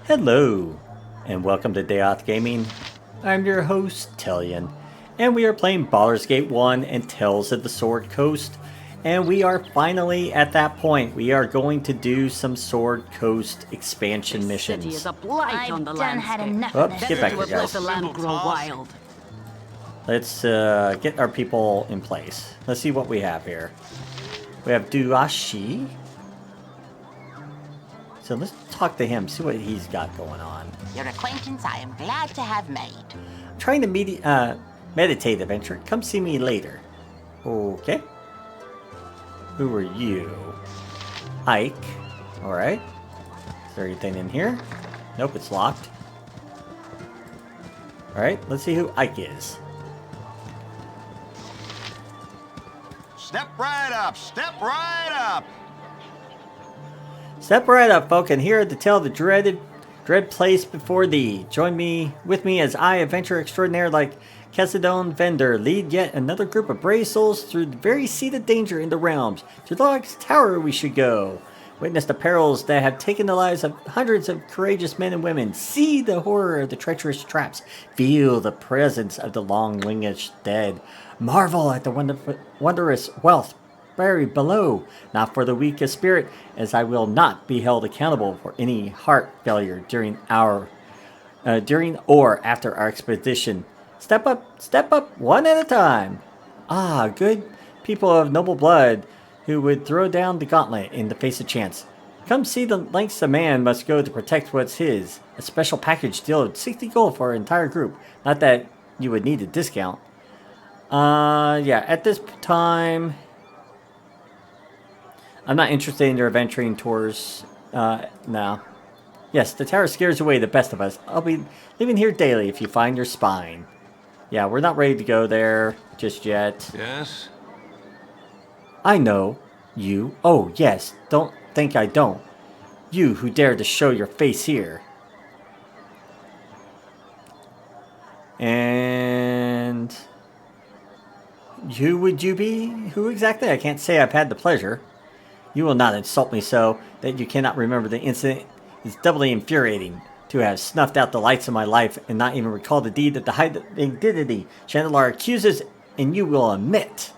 Hello, and welcome to Devout Gaming. I'm your host, Tailyon, and we are playing Baldur's Gate 1 and Tales of the Sword Coast, and we are finally at that point. We are going to do some Sword Coast expansion missions. City is a blight on the landscape. Oops, get back here, guys. Let the land grow wild. Let's get our people in place. Let's see what we have here. We have Duashi. So let's talk to him, see what he's got going on. Your acquaintance I am glad to have made. I'm trying to meditate, adventure. Come see me later. Okay. Who are you? Ike. Alright. Is there anything in here? Nope, it's locked. Alright, let's see who Ike is. Step right up! Step right up! Step right up, folk, and here to tell the dread place before thee. Join me with me as I, adventurer extraordinaire like Casadon Vendor, lead yet another group of brave souls through the very seat of danger in the realms. To Log's Tower we should go. Witness the perils that have taken the lives of hundreds of courageous men and women. See the horror of the treacherous traps. Feel the presence of the long-winged dead. Marvel at the wondrous wealth buried below, not for the weak of spirit, as I will not be held accountable for any heart failure during or after our expedition. Step up, one at a time. Ah, good people of noble blood who would throw down the gauntlet in the face of chance. Come see the lengths a man must go to protect what's his. A special package deal of 60 gold for our entire group. Not that you would need a discount. Yeah, at this time, I'm not interested in your adventuring tours, now. Yes, the tower scares away the best of us. I'll be living here daily if you find your spine. Yeah, we're not ready to go there just yet. Yes? I know. You. Oh, yes. Don't think I don't. You who dare to show your face here. And who would you be? Who exactly? I can't say I've had the pleasure. You will not insult me so that you cannot remember the incident. It's doubly infuriating to have snuffed out the lights of my life and not even recall the deed that the high dignity Chandler accuses, and you will admit.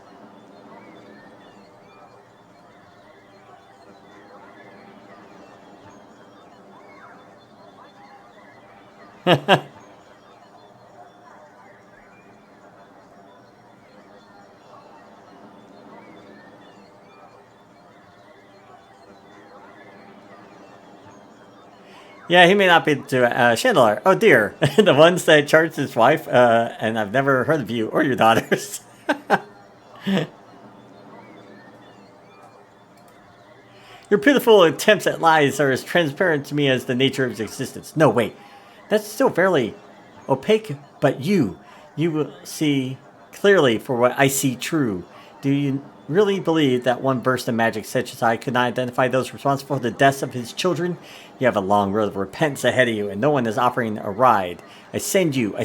Yeah, he may not be to Chandler. Oh dear, the ones that charged his wife, and I've never heard of you or your daughters. Your pitiful attempts at lies are as transparent to me as the nature of his existence. No, wait, that's still fairly opaque, but you will see clearly for what I see true. Do you really believe that one burst of magic such as I could not identify those responsible for the deaths of his children? You have a long road of repentance ahead of you, and no one is offering a ride. I send you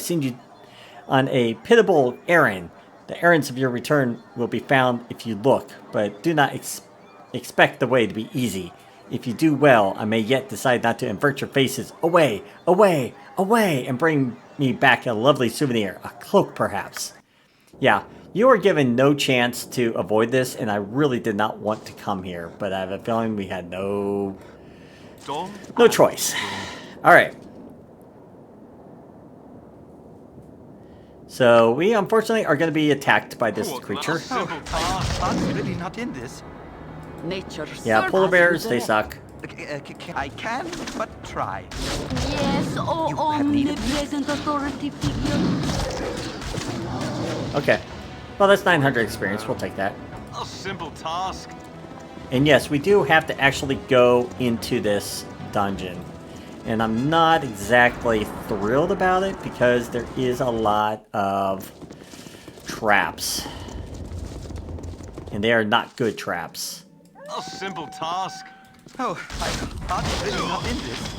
on a pitiable errand. The errands of your return will be found if you look, but do not expect the way to be easy. If you do well, I may yet decide not to invert your faces. Away, away, away, and bring me back a lovely souvenir, a cloak perhaps. Yeah, you are given no chance to avoid this, and I really did not want to come here, but I have a feeling we had no choice. Alright. So, we unfortunately are going to be attacked by this creature. I'm really not in this. Nature. Yeah, polar bears, they suck. I can, but try. Yes, oh, You have needed omnipresent authority figure. Okay. Well, that's 900 experience. We'll take that. A simple task. And yes, we do have to actually go into this dungeon. And I'm not exactly thrilled about it because there is a lot of traps. And they are not good traps. A simple task. Oh, I'm really not in this.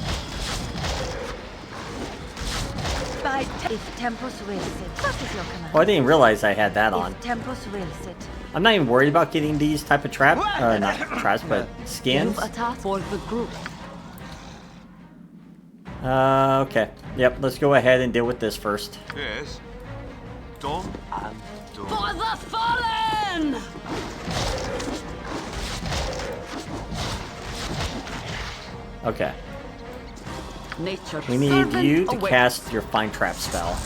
If Tempus wills it. What is your command? Oh, I didn't realize I had that on. If Tempus wills it. I'm not even worried about getting these type of traps. Not traps, but skins. You've a task for the group. Okay. Yep, let's go ahead and deal with this first. Yes. Done and done. For the fallen! Okay. Nature We need servant you to awaits. cast your Find Trap spell.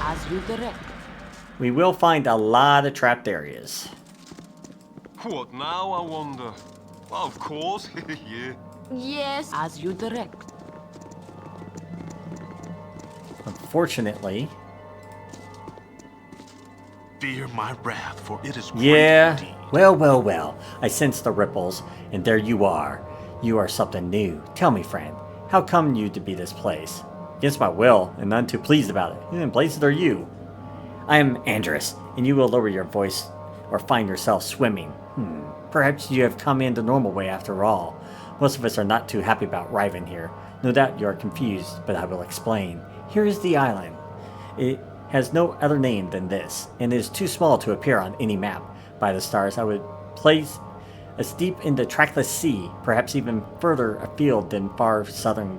As you direct. We will find a lot of trapped areas. What now, I wonder? Well, of course, yeah. Yes. As you direct. Unfortunately. Fear my wrath, for it is great Yeah. indeed. Well. I sense the ripples, and there you are. You are something new. Tell me, friend, how come you to be this place? Against my will, and none too pleased about it. Who in blazes are you? I am Andrus, and you will lower your voice or find yourself swimming. Perhaps you have come in the normal way after all. Most of us are not too happy about arriving here. No doubt you are confused, but I will explain. Here is the island. It has no other name than this, and it is too small to appear on any map. By the stars, I would place us deep in the trackless sea, perhaps even further afield than far southern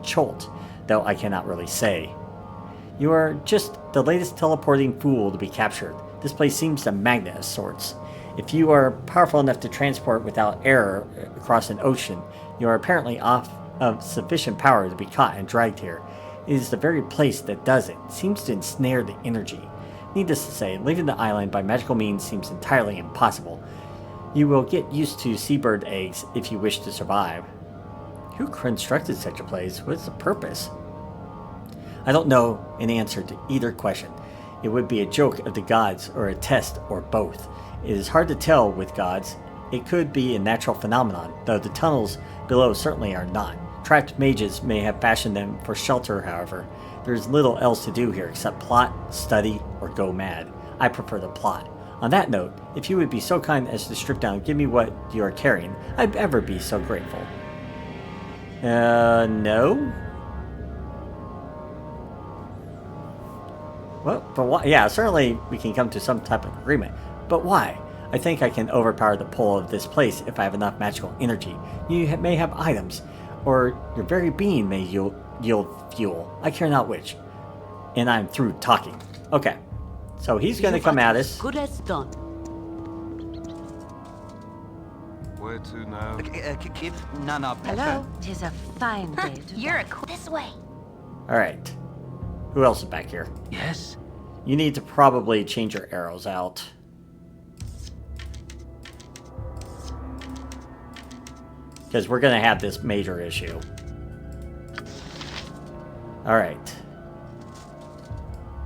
Cholt, though I cannot really say. You are just the latest teleporting fool to be captured. This place seems a magnet of sorts. If you are powerful enough to transport without error across an ocean, you are apparently of sufficient power to be caught and dragged here. It is the very place that does it. It seems to ensnare the energy. Needless to say, leaving the island by magical means seems entirely impossible. You will get used to seabird eggs if you wish to survive. Who constructed such a place? What is the purpose? I don't know an answer to either question. It would be a joke of the gods or a test or both. It is hard to tell with gods. It could be a natural phenomenon, though the tunnels below certainly are not. Trapped mages may have fashioned them for shelter, however. There is little else to do here except plot, study, or go mad. I prefer the plot. On that note, if you would be so kind as to strip down and give me what you are carrying, I'd ever be so grateful. No? Well, but why? Yeah, certainly we can come to some type of agreement. But why? I think I can overpower the pull of this place if I have enough magical energy. You may have items, or your very being may yield fuel. I care not which. And I'm through talking. Okay. So he's going to come at us. Good as done. Where to now? If none are better. Hello, 'tis a fine day to You're a this way. Alright. Who else is back here? Yes. You need to probably change your arrows out. Because we're going to have this major issue. Alright.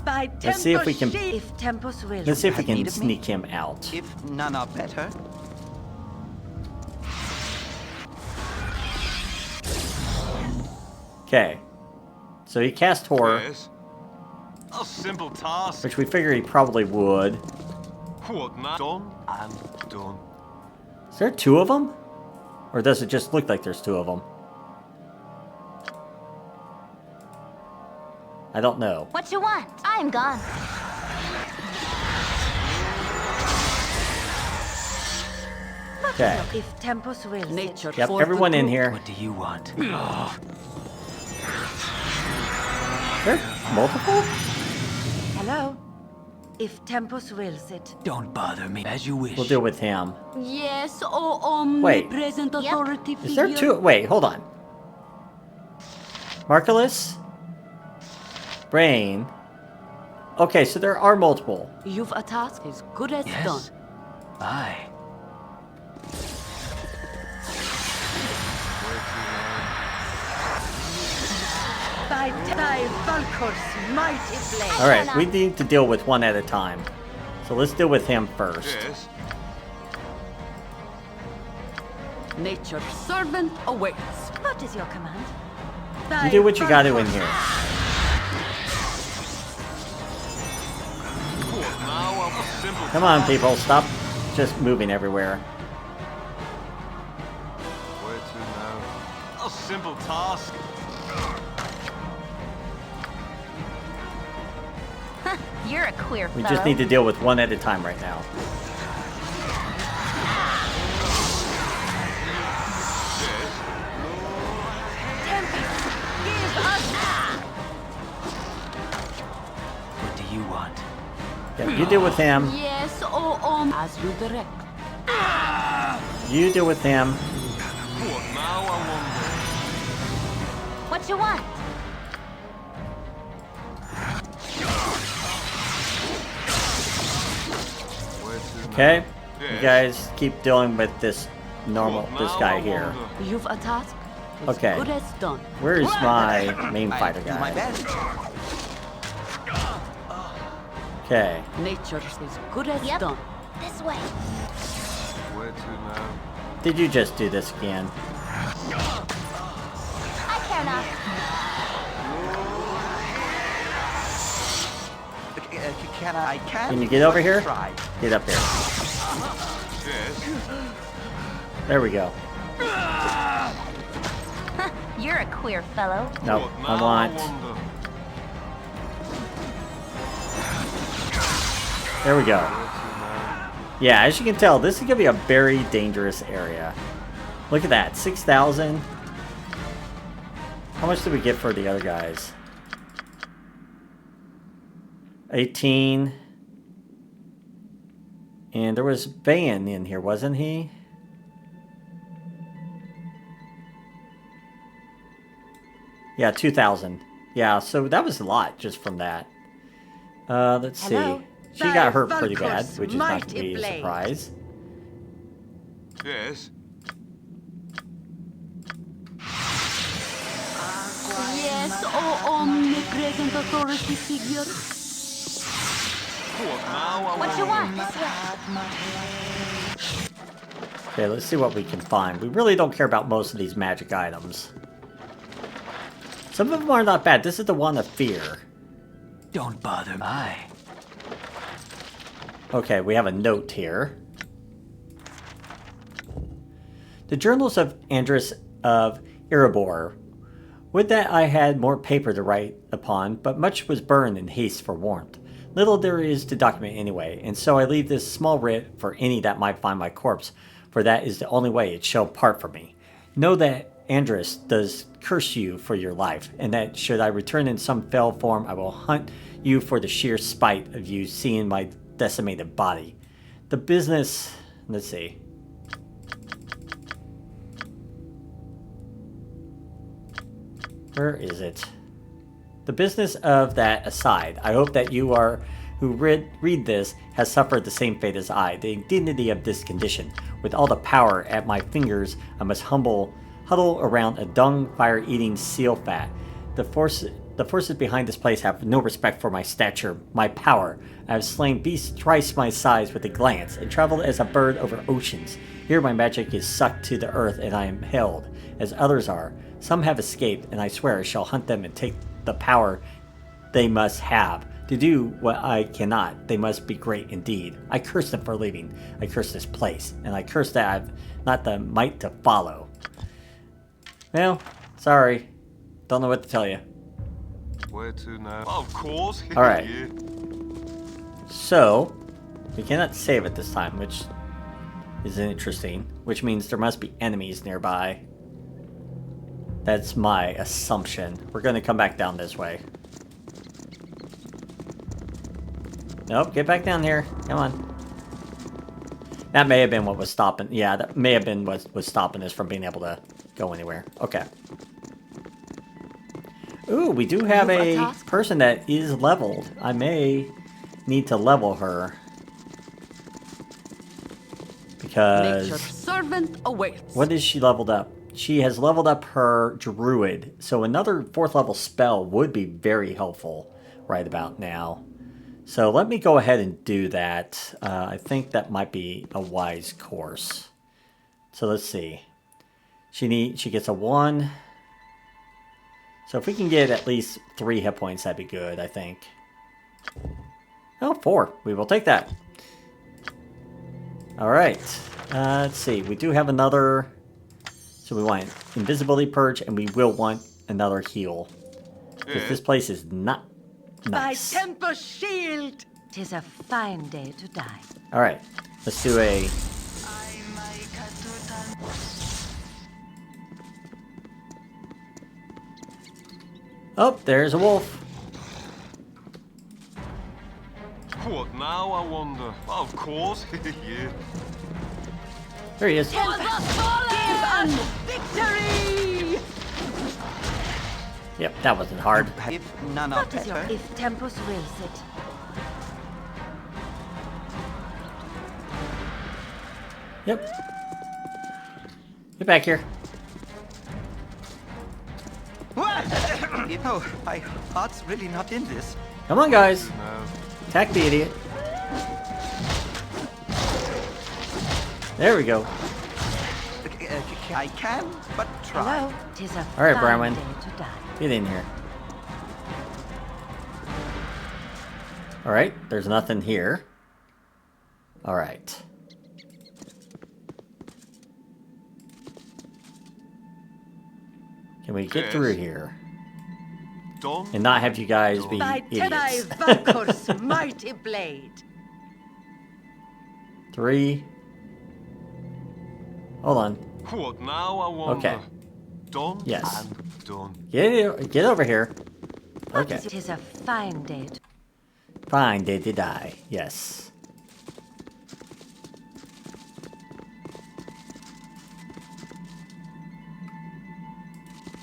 By Let's see if we can- If Tempus will. Let's see if we Have need can of me? sneak him out. If none are better. Okay. So he cast Horror, Yes. A simple task. which we figured he probably would. What now? Done and done. Is there two of them? Or does it just look like there's two of them? I don't know. What you want? I'm gone. Okay. If Tempus wills Nature it. Yep, for everyone the in good. here. What do you want? There multiple? Hello. If Tempus wills it. Don't bother me as you wish. We'll deal with him. Yes, O Wait. omnipresent Yep. authority Is there figure. two? Wait, hold on. Marcellus? Brain? Okay, so there are multiple. You've a task as good as done. Yes. Aye. By thy Valkor's mighty blade. Alright, we need to deal with one at a time. So let's deal with him first. Yes. Nature's servant awaits. What is your command? You do what you gotta in here. What now? A simple Come on, people, stop just moving everywhere. Where to now? A simple task. You're a queer We fellow. just need to deal with one at a time right now. Yes. You deal with him. Yes, as you direct. You deal with him. What now, I wonder? What you want? Where to Okay? now? You guys keep dealing with this What this now, guy I here. wonder? You've a task as Okay. good as done. Where is my main I fighter do my guy? best. Okay. Nature's as good as Yep. done. This way. Where to now? Did you just do this again? I care not. Can you get over here? Try. Get up here. Yes. There we go. You're a queer fellow. No, What I now, want. wonder? There we go. Where to now? Yeah, as you can tell, this is gonna be a very dangerous area. Look at that, 6,000. How much did we get for the other guys? 18. And there was Van in here, wasn't he? Yeah, 2,000. Yeah, so that was a lot just from that. Let's Hello? see. She got hurt Thy pretty bad, Valkur's which is not going to mighty be a blade. surprise. Yes. Yes, omnipresent authority figure. What now, I What you wonder? want? This way. Okay, let's see what we can find. We really don't care about most of these magic items. Some of them are not bad. This is the one of fear. Don't bother me. Okay, we have a note here. The Journals of Andrus of Erebor. Would that I had more paper to write upon, but much was burned in haste for warmth. Little there is to document anyway, and so I leave this small writ for any that might find my corpse, for that is the only way it shall part from me. Know that Andrus does curse you for your life, and that should I return in some fell form, I will hunt you for the sheer spite of you seeing my decimated body. The business... let's see. Where is it? The business of that aside, I hope that you are who read this has suffered the same fate as I, the indignity of this condition. With all the power at my fingers, I must huddle around a dung fire-eating seal fat. The forces behind this place have no respect for my stature, my power. I have slain beasts thrice my size with a glance, and traveled as a bird over oceans. Here my magic is sucked to the earth, and I am held, as others are. Some have escaped, and I swear I shall hunt them and take the power they must have. To do what I cannot, they must be great indeed. I curse them for leaving. I curse this place, and I curse that I have not the might to follow. Well, sorry. Don't know what to tell you. Where to now? Of course. All right. Yeah. So, we cannot save it this time, which is interesting. Which means there must be enemies nearby. That's my assumption. We're going to come back down this way. Nope, get back down here. Come on. That may have been what was stopping... yeah, that may have been what was stopping us from being able to go anywhere. Okay. Ooh, we do have a person that is leveled. I may need to level her. Because... Nature's servant awaits. what is she leveled up? She has leveled up her druid. So another 4th level spell would be very helpful right about now. So let me go ahead and do that. I think that might be a wise course. So let's see. She gets a 1. So if we can get at least 3 hit points, that'd be good, I think. Oh, 4. We will take that. Alright. Let's see. We do have another... so we want invisibility purge, and we will want another heal. Because this place is not nice. By temper shield! 'Tis a fine day to die. Alright. Let's do a... oh, there's a wolf. What now, now, I wonder? Of course, yeah. There he is. Give us victory! Yep, that wasn't hard. If none are What is your better, if tempus wills it? Yep. Get back here. Oh, my heart's really not in this. Come on, guys. No. Attack the idiot. There we go. I can, but try. Hello, 'tis a All right, fine Bronwyn. day to die. Get in here. Alright, there's nothing here. Alright. Can we get Yes. through here? Done. And not have you guys be By idiots. Valkor's mighty blade. 3. Hold on. What now, I wonder? Okay. Done Yes. and done. Get over here. Okay. It is a fine day to Fine, day to die. Yes.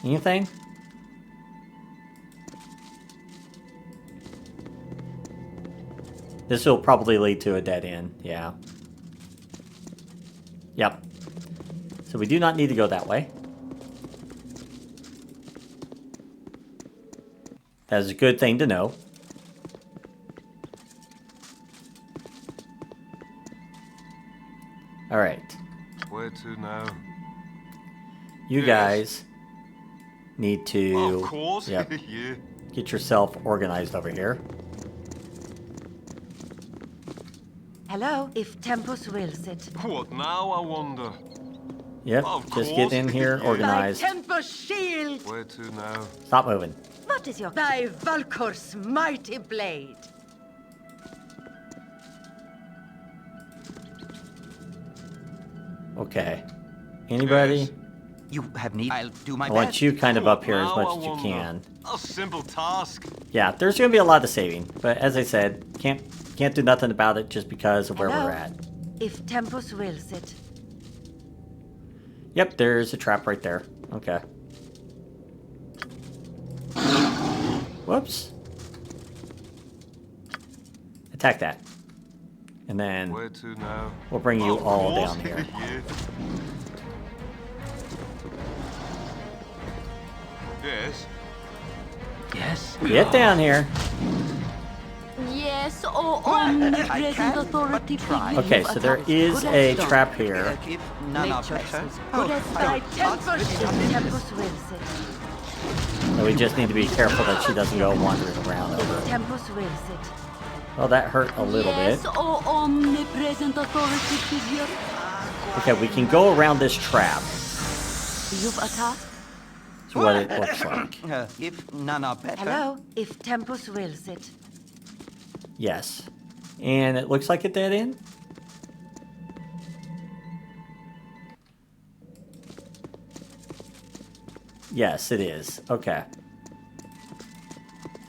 Anything? This will probably lead to a dead end. Yeah. Yep. So we do not need to go that way. That is a good thing to know. Alright. Where to now? You Yes. guys need to Of course, yep, yeah. get yourself organized over here. Hello, if tempus wills it. What now, I wonder? Yep, Of just course. get in here Yeah. By organized. tempus shield. Where to now? Stop moving. What is your by Valkor's mighty blade? Okay. Anybody? Yes. You have need. I'll do my I best. want you kind of What up here as now, much I as you wonder? can. A simple task. Yeah, there's gonna be a lot of saving, but as I said, can't do nothing about it just because of where Hello? we're at. If tempus wills it. Yep, there's a trap right there. Okay. Whoops. Attack that. And then Where to now? we'll bring you Of all course, down here. yeah. Yes. Yes. Get down here. Yes, oh omnipresent can, authority but try. figure. Okay, You so there attack is good a as done. trap here. If none are Nature better. says good as my done. heart's Tempus really not in if this. tempus wills it. And we just need to be careful that she doesn't go wandering around over. Tempus wills it. Well, that hurt a little Yes, bit. oh omnipresent authority figure. Okay, we can go around this trap. You've attacked. That's what it looks like. If none are better. Hello, if tempus wills it. Yes. And it looks like a dead end? Yes, it is. Okay.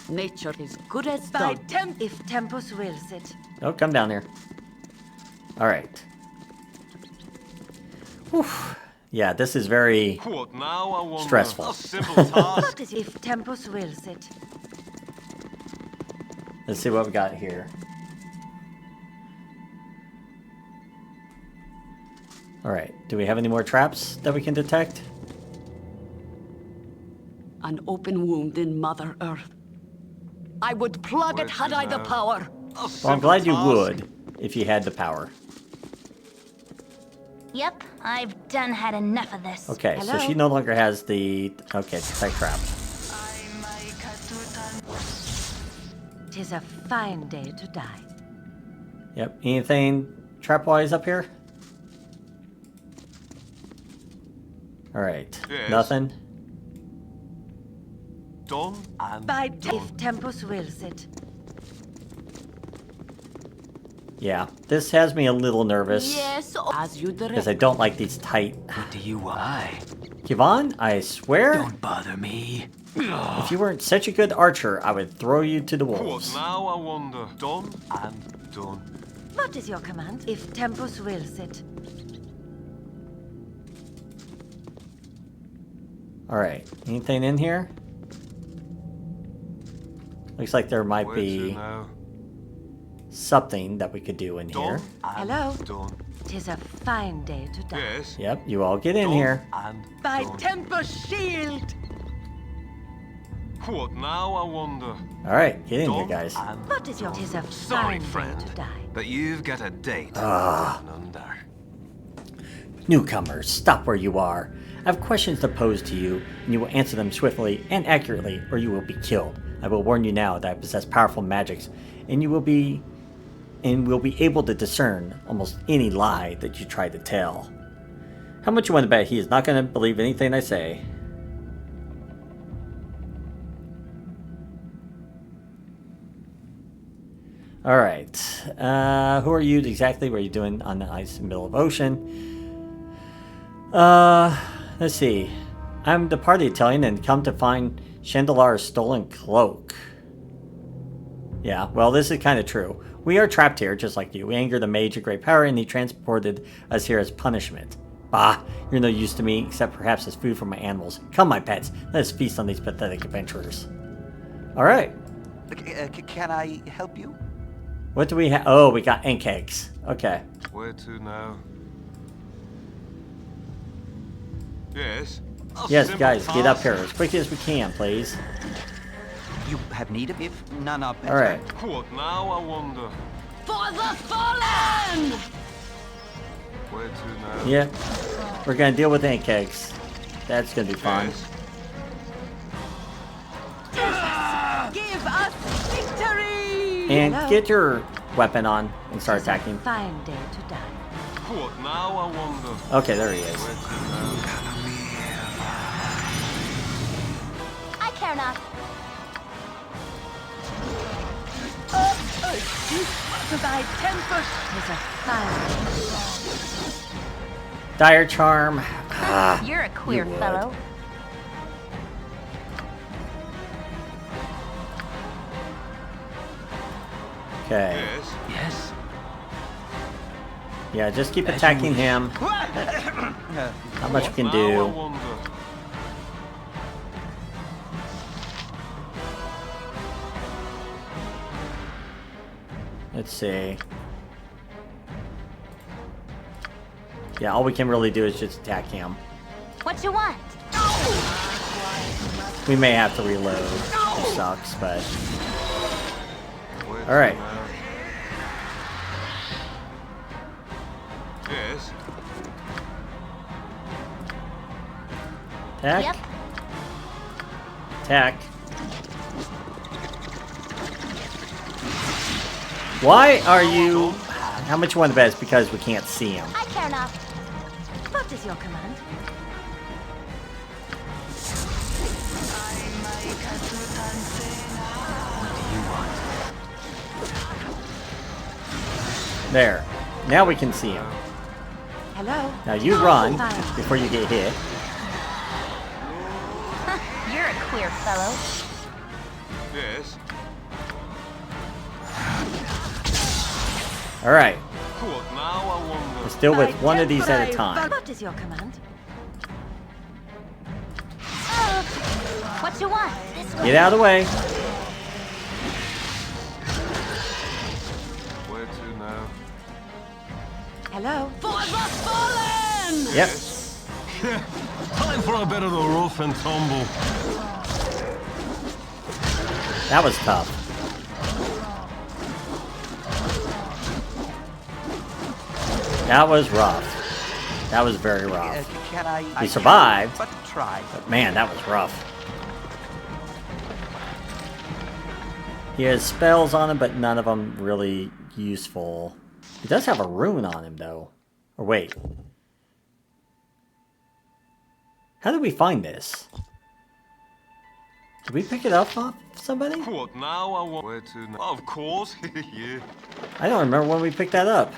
Nature is good as By done. if tempus wills it. Oh, come down here. Alright. Whew. Yeah, this is very... What now, I wonder? Stressful. A simple task. What is if tempus wills it? Let's see what we got here. Alright, do we have any more traps that we can detect? An open wound in Mother Earth. I would plug Where it had to I the now? power. A Well, I'm simple glad you task. would, if you had the power. Yep, I've done had enough of this. Okay, so Hello? she no longer has the... Okay, detect trap. 'Tis a fine day to die. Yep, anything trap-wise up here? Alright, Yes. nothing? Done and By done. if tempus wills it. Yeah, this has me a little nervous. Yes, as you Because direct. I don't like these tight... What do you want? Kivon, I swear, Don't bother me. if you weren't such a good archer, I would throw you to the What wolves. now, I wonder? Done and done. What is your command? If Tempus wills it. Alright, anything in here? Looks like there might Where to be now? something that we could do in here. Done and Hello? done. 'Tis a fine day to die. Yes. Yep, you all get in Done here. and By done. Tempus' shield! What now, I wonder? Alright, get in here, Done guys. and What is your... done. 'Tis a Sorry, fine friend, day to die. but you've got a date. Under. Newcomers, stop where you are. I have questions to pose to you, and you will answer them swiftly and accurately, or you will be killed. I will warn you now that I possess powerful magics, and will be able to discern almost any lie that you try to tell. How much you want to bet he is not going to believe anything I say? Alright. Who are you exactly? What are you doing on the ice in the middle of ocean? Let's see. I'm the party Tailyon and come to find Chandelar's stolen cloak. Yeah, well, this is kind of true. We are trapped here, just like you. We angered the Mage of great power, and he transported us here as punishment. Bah, you're no use to me, except perhaps as food for my animals. Come, my pets, let us feast on these pathetic adventurers. Alright. Can I help you? What do we have? Oh, we got ink eggs. Okay. Where to now? Yes. A Yes, simple guys, get up task. here as quickly as we can, please. You have need of if none are better. Alright. What now, I wonder? For the fallen! Where to now? Yeah. We're gonna deal with ink eggs. That's gonna be fun. Yes. Give us victory! And Hello? get your weapon on and start attacking. Fine day to die. What now, I wonder? Okay, there he is. Where to now? I care not. By Tempus! 'Tis a fine day. Dire charm. Ah, You're a queer you would. fellow. Okay. Yes. Yes. Yeah, just keep As you attacking wish. him. Uh, Not much you What can now, I do. wonder? Let's see. Yeah, all we can really do is just attack him. What you want? We may have to reload, which sucks, but... Where to Alright. now? Yes. Attack. Yep. Attack. Why are you... How much you want to bet is because we can't see him. I care not. What is your command? There. Now we can see him. Hello? Now you run Fine. before you get hit. You're a queer fellow. Yes. Alright. What now, I wonder? Let's deal with By one of these at a Tempus, time. What is your command? What you want? This way. Get out of the way. Where to now? Hello? For the fallen! Yep. Time for a bit of the rough and tumble. That was tough. That was rough. That was very rough. Can I? He survived. But try. Man, that was rough. He has spells on him, but none of them really useful. He does have a rune on him, though. Or wait. How did we find this? Did we pick it up off somebody? What now? I want. Where to now? Of course. Yeah. I don't remember when we picked that up.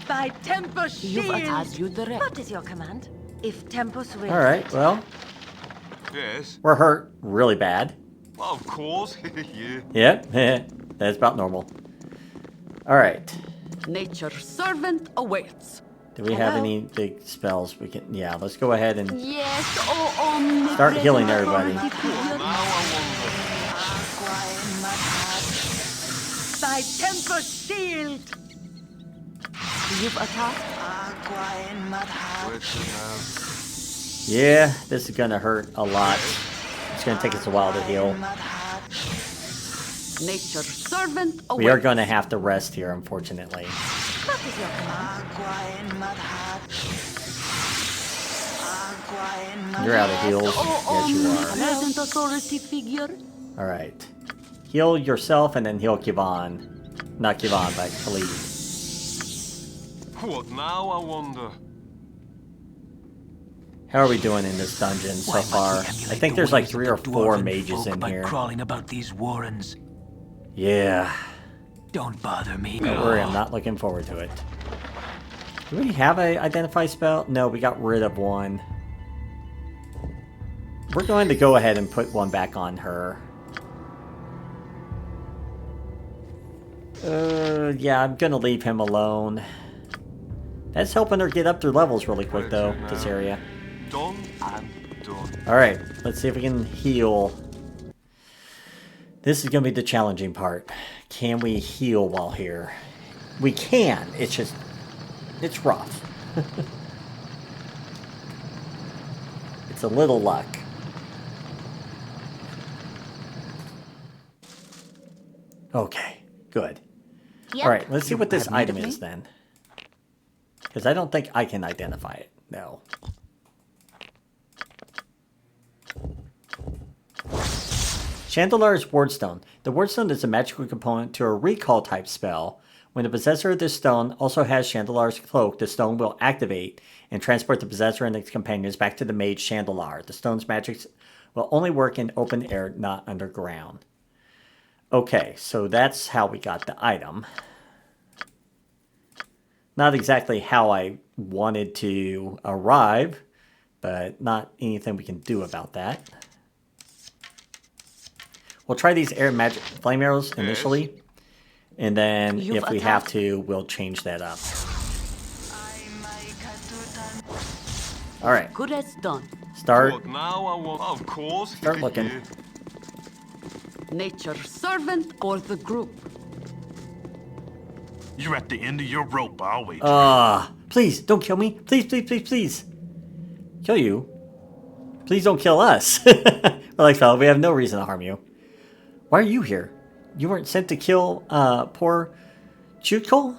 By Tempus You've shield! as you direct. What is your command? If Tempus wills Alright, it. well, Yes. we're hurt really bad. Of course. Yeah. Yep, that's about normal. Alright. Nature's servant awaits. Do we have Hello? any big spells we can... Yeah, let's go ahead and Yes, oh omnipresent start healing everybody. authority figure. Now I wonder. By Tempus shield! You've attacked. Where to now? Yeah, this is gonna hurt a lot. It's gonna take us a while to heal. Nature's servant awaits. We are gonna have to rest here, unfortunately. What is your command? You're out of heals. Oh Yes, you are. omnipresent authority figure. Alright. Heal yourself and then heal Kivon. Not Kivon, but Khalid. What now? I wonder. How are we doing in this dungeon so far? I think there's like 3 or 4 mages in here. Crawling about these warrens. Yeah. Don't bother me. Don't worry, I'm not looking forward to it. Do we have a identify spell? No, we got rid of one. We're going to go ahead and put one back on her. Yeah, I'm gonna leave him alone. That's helping her get up through levels really quick though, this area. Done and done. Alright, let's see if we can heal. This is gonna be the challenging part. Can we heal while here? We can, it's just... it's rough. It's a little luck. Okay, good. Yep. Alright, let's see what this have need item of me? is then. Because I don't think I can identify it. No. Chandelar's Wardstone. The Wardstone is a magical component to a recall type spell. When the possessor of this stone also has Chandelar's cloak, the stone will activate and transport the possessor and its companions back to the mage Chandelar. The stone's magic will only work in open air, not underground. Okay, so that's how we got the item. Not exactly how I wanted to arrive, but not anything we can do about that. We'll try these air magic flame arrows initially, and then You've if we have attacked. to, we'll change that up. All right, Good as done. start. What now? I want. Of course. Start looking. Yeah. Nature's servant or the group. You're at the end of your rope, I'll wait. Please don't kill me. Please, please, please, please. Kill you? Please don't kill us. We're like, fella, we have no reason to harm you. Why are you here? You weren't sent to kill poor Chutkul?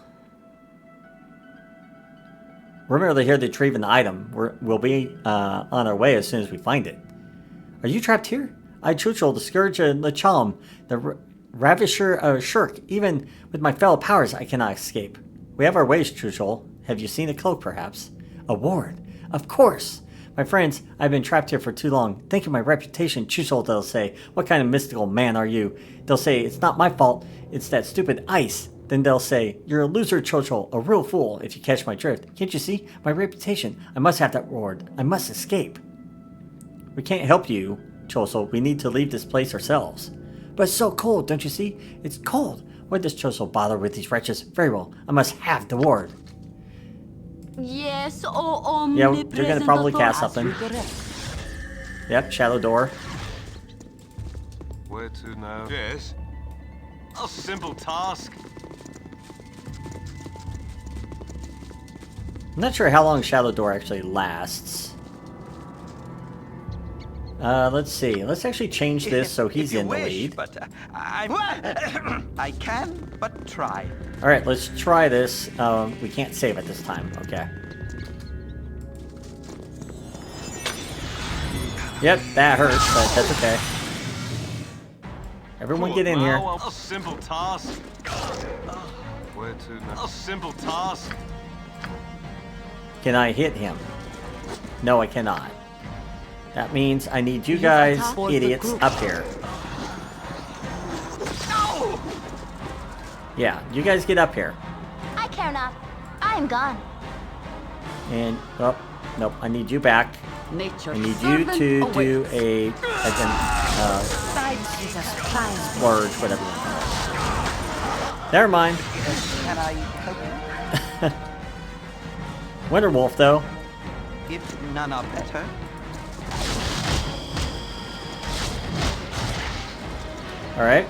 Remember to hear the retrieve an item. We'll be on our way as soon as we find it. Are you trapped here? I Chutkul, the Scourge of Lacham, the Ravisher of Shirk. Even with my fellow powers, I cannot escape. We have our ways, Chutkul. Have you seen a cloak, perhaps? A ward? Of course! My friends, I've been trapped here for too long. Think of my reputation, Chutkul, they'll say. What kind of mystical man are you? They'll say, it's not my fault, it's that stupid ice. Then they'll say, you're a loser, Chutkul, a real fool, if you catch my drift. Can't you see? My reputation. I must have that ward. I must escape. We can't help you, Chutkul. We need to leave this place ourselves. But it's so cold, don't you see? It's cold. Why does Chutkul bother with these wretches? Very well, I must have the ward. Yes, oh Yeah, omnipresent. you're gonna probably cast authority. something. As you direct. Yep, Shadow Door. Where to now? Yes. A simple task. I'm not sure how long Shadow Door actually lasts. Let's see. Let's actually change this so he's If you in the wish, lead. But I can but try. Alright, let's try this. We can't save it this time. Okay. Yep, that hurt, but that's okay. Everyone get in here. Now, a simple task. Where to now? A simple task. Can I hit him? No, I cannot. That means I need you You guys, attack for the idiots, group. up here. Yeah, you guys get up here. I care not. I am gone. And, oh, nope, I need you back. Nature I need you servant to do awaits. a By is a fine splurge, whatever you call it. Never mind. Can I help Winterwolf, though. you? If none are better. Alright,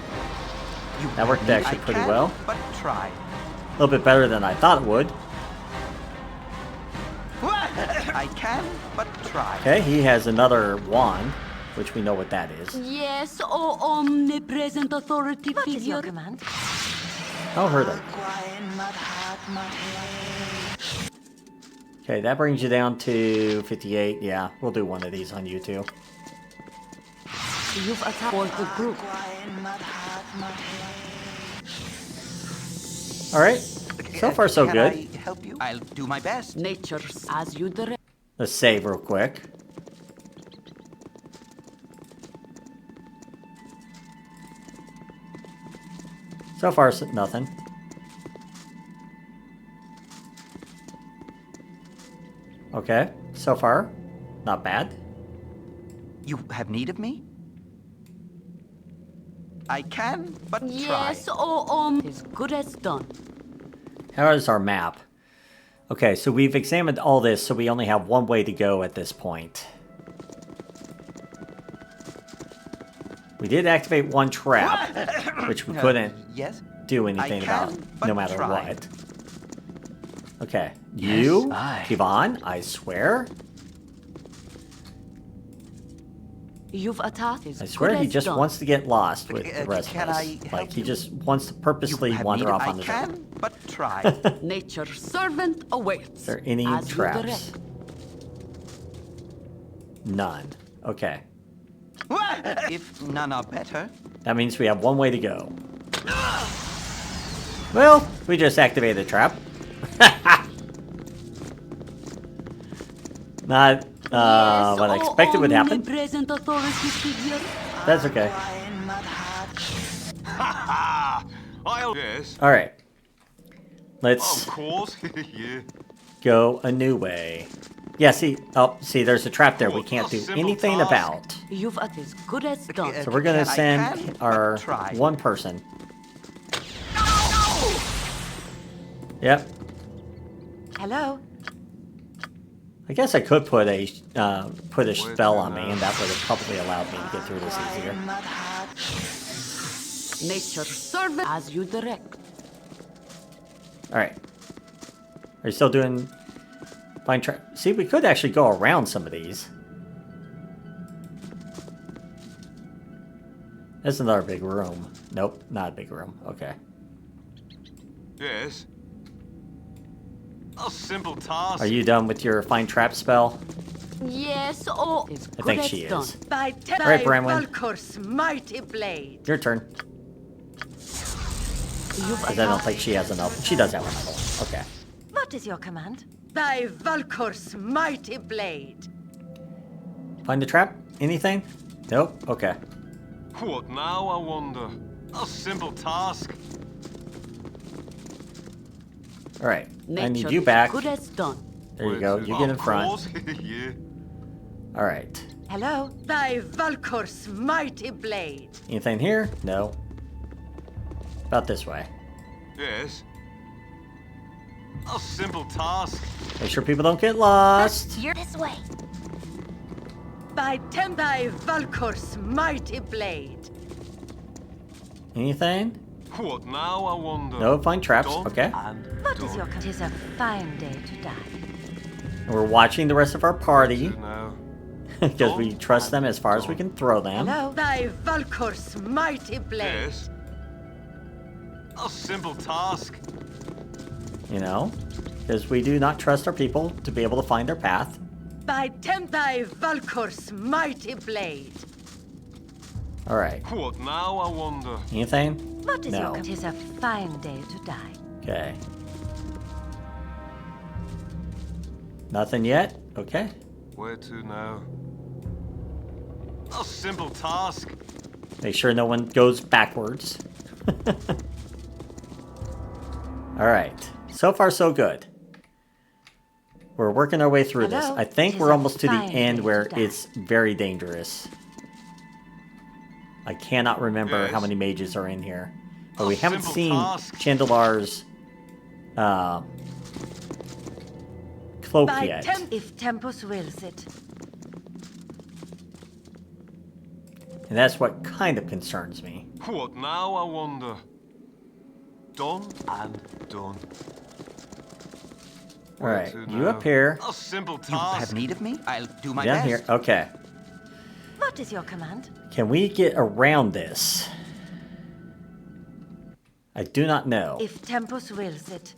You that worked have need actually I pretty can, well. But try. A little bit better than I thought it would. I can, but try. Okay, he has another wand, which we know what that is. Yes, O omnipresent authority What is your figure. command? Oh, heard it. Okay, that brings you down to 58. Yeah, we'll do one of these on you too. You've attacked for the group. Alright, so far so Can good. I help you? I'll do my best. Nature as you direct. Let's save real quick. So far, nothing. Okay, so far, not bad. You have need of me? I can, but Yes, try. O is good as done. How is our map? Okay, so we've examined all this, so we only have one way to go at this point. We did activate one trap, which we couldn't Yes? do anything I can, about, but no matter try. what. Okay, you, I- Kivon, I swear. You've attacked is I swear good he as just done. wants to get lost with the rest of can us. I help Like, he you? just wants to purposely You have wander need- off I on his can, own. but try. Nature's servant awaits. Is there any as you traps? direct. None. Okay. If none are better, That means we have one way to go. Well, we just activated the trap. Not Yes, what I O expected would happen. omnipresent authority figure. That's okay. Ha! I'll guess. Alright. Of Let's course. Yeah. go a new way. Yeah, see, there's a trap there we Oh, can't a do simple anything task. about. You've attacked is good as done. So we're gonna I send can, but our try. one person. Yep. Hello? I guess I could put a spell on me, now? and that would have probably allowed me to get through this easier. Nature's servant as you direct. Alright. Are you still doing fine trap? See, we could actually go around some of these. That's another big room. Nope, not a big room. Okay. Yes. A simple task. Are you done with your fine trap spell? Yes, O is I good think as she done. is. By Right, Bramwin. Valkor's mighty blade. Your turn. You've Because I don't attacked. think she has enough. She does have enough. Okay. What is your command? By Valkor's mighty blade. Find the trap? Anything? Nope. Okay. What now, I wonder? A simple task. Alright. I need Nature you is back. Good as done. There you go. You get in front. Course. Yeah. Alright. Hello? By Valkor's mighty blade. Anything here? No. About this way. Yes. A simple task. Make sure people don't get lost. You're this way. By Valkor's mighty blade. Anything? What now, I wonder? No, find traps. Done Okay. and What is done. your command? 'Tis a fine day to die. And we're watching the rest of our party Now. because we trust them as far as we can throw them. Hello? By Valkor's mighty blade. Yes. A simple task. You know? Because we do not trust our people to be able to find their path. By Valkor's mighty blade. Alright. What now, I wonder? Anything? What is your No. command? 'Tis a fine day to die. Okay. Nothing yet? Okay. Where to now? A simple task. Make sure no one goes backwards. Alright. So far, so good. We're working our way through this. Hello? I think Tis we're a almost to the fine end day where to die. it's very dangerous. I cannot remember how Yes. many mages are in here. But A we haven't simple seen task. Chandelar's cloak By yet. if Tempus wills it. And that's what kind of concerns me. What now, I wonder? Done and done. Alright, Where to you now? up here. A simple You have task. need of me? I'll do my Down best. here. Okay. What is your command? Can we get around this? I do not know. If Tempus wills it.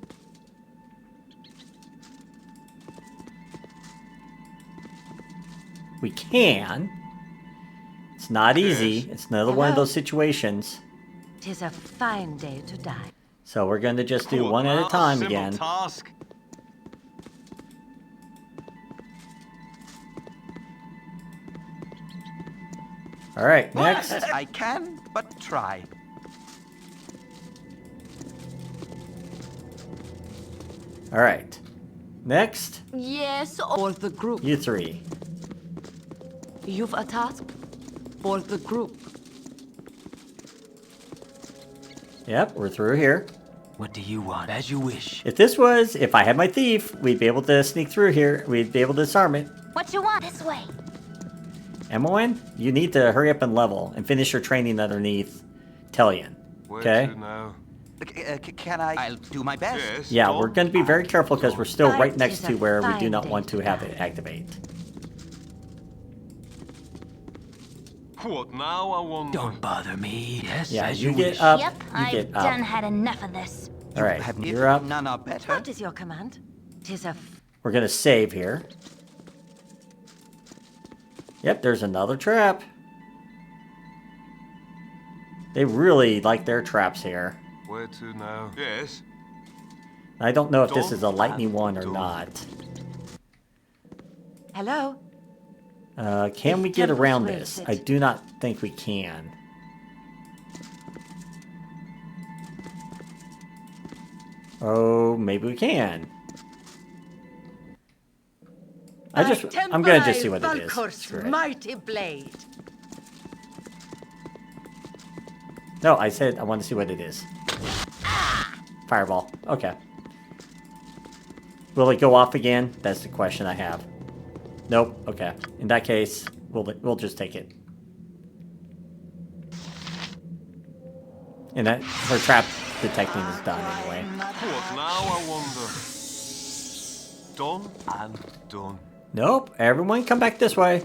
We can. It's not easy. Yes. It's another one of Hello? those situations. 'Tis a fine day to die. So we're going to just do What one at now? a time simple again. Task. Alright, next. I can, but try. Alright. Next, Yes, or the group. you three. You've a task for the group. Yep, we're through here. What do you want? As you wish. If I had my thief, we'd be able to sneak through here. We'd be able to disarm it. What you want? This way. Emoen, you need to hurry up and level and finish your training underneath Tailyon. Where Okay? to now? Can I? I'll do my best. Yes. Yeah, done we're going to be very and careful because done. we're still right Right next is to a where we do fine not day want to to have die. it activate. What now, I wonder? Don't bother me. Yes, Yeah, as you you get wish. up. Yep, You I've get up. done had enough of this. All right, Have need you're up. None are better. What is your command? 'Tis a We're going to save here. Yep, there's another trap. They really like their traps here. Where to now? Yes. I don't know if this Done is a lightning and one or done. not. hello. Can If we get Tempus around wills this? it. I do not think we can. Oh, maybe we can. I'm gonna just see what it is. Valkor's Screw it. mighty blade. No, I said I want to see what it is. Fireball. Okay. Will it go off again? That's the question I have. Nope. Okay. In that case, we'll just take it. And that her trap detecting is done anyway. What now, I wonder? Done and done. Nope. Everyone come back this way.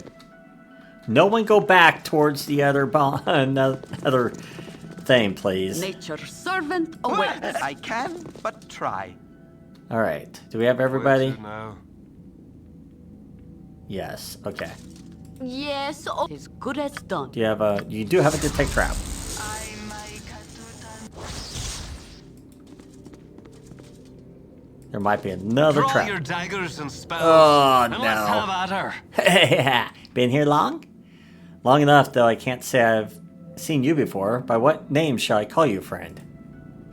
No one go back towards the other other thing, please. Nature's servant awaits. I can, but try. All right. Do we have everybody? Where to now? Yes. Okay. Yes, or as good as done. Do you have a? You do have a detect trap. There might be another Draw trap. your daggers and spells. Oh, and no. let's have at her. Been here long? Long enough, though I can't say I've seen you before. By what name shall I call you, friend?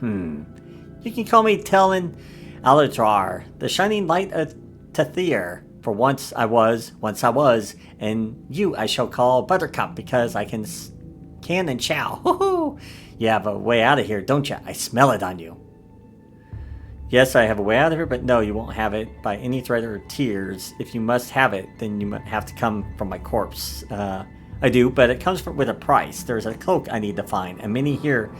You can call me Telin Alatrar, the shining light of Tathir. For once I was, and you I shall call Buttercup, because I can and chow. Woohoo! You have a way out of here, don't you? I smell it on you. Yes, I have a way out of here, but no, you won't have it by any threat or tears. If you must have it, then you have to come from my corpse. I do, but it comes with a price. There's a cloak I need to find, and many here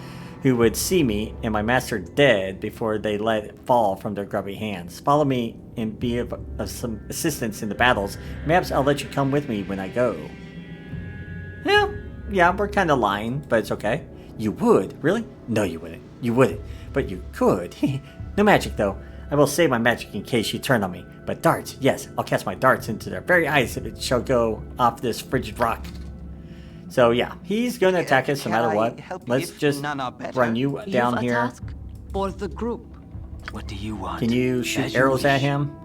who would see me and my master dead before they let it fall from their grubby hands. Follow me and be of some assistance in the battles. Perhaps I'll let you come with me when I go. Yeah, we're kind of lying, but it's okay. You would? Really? No, you wouldn't. You wouldn't. But you could. No magic, though. I will save my magic in case you turn on me. But darts, yes, I'll cast my darts into their very eyes if it shall go off this frigid rock. So yeah, he's going to attack us no Can matter I what. help Let's if just none are better? run you down You've here. a task for the group. What do you want? Can you shoot As you arrows at wish. him?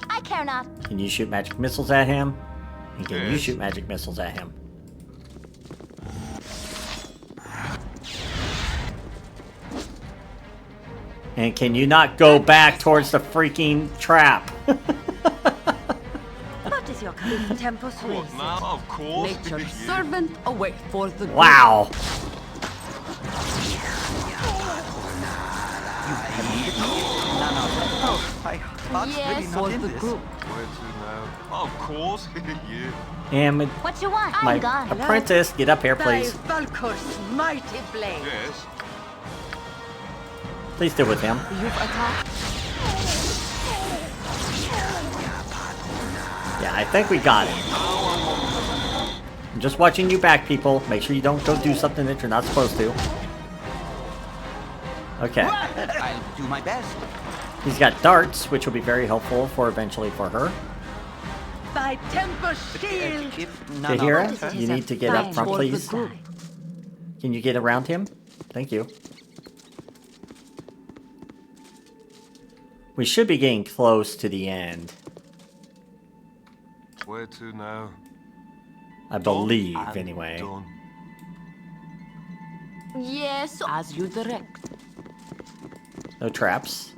I care not. Can you shoot magic missiles at him? And can you Yes. shoot magic missiles at him? And can you not go back towards the freaking trap? What is your tempus What race? now? Of course. Nature's servant away for the Wow. None of them. Oh, my heart's really Yes, not for in the this. group. Where to now? Of course. Yeah. And What you want? my I'm gone. apprentice, get up here, Thy please. Valkor's mighty blade. Yes. Please deal with him. You've attacked. Yeah, I think we got it. I'm just watching you back, people. Make sure you don't go do something that you're not supposed to. Okay. I'll do my best. He's got darts, which will be very helpful for eventually for her. Thy tempus shield. If none Tahira, of them. you need to get up Fine. front, For the please. group. Can you get around him? Thank you. We should be getting close to the end, Where to now? I believe, I'm anyway. done. Yes, as you direct. No traps.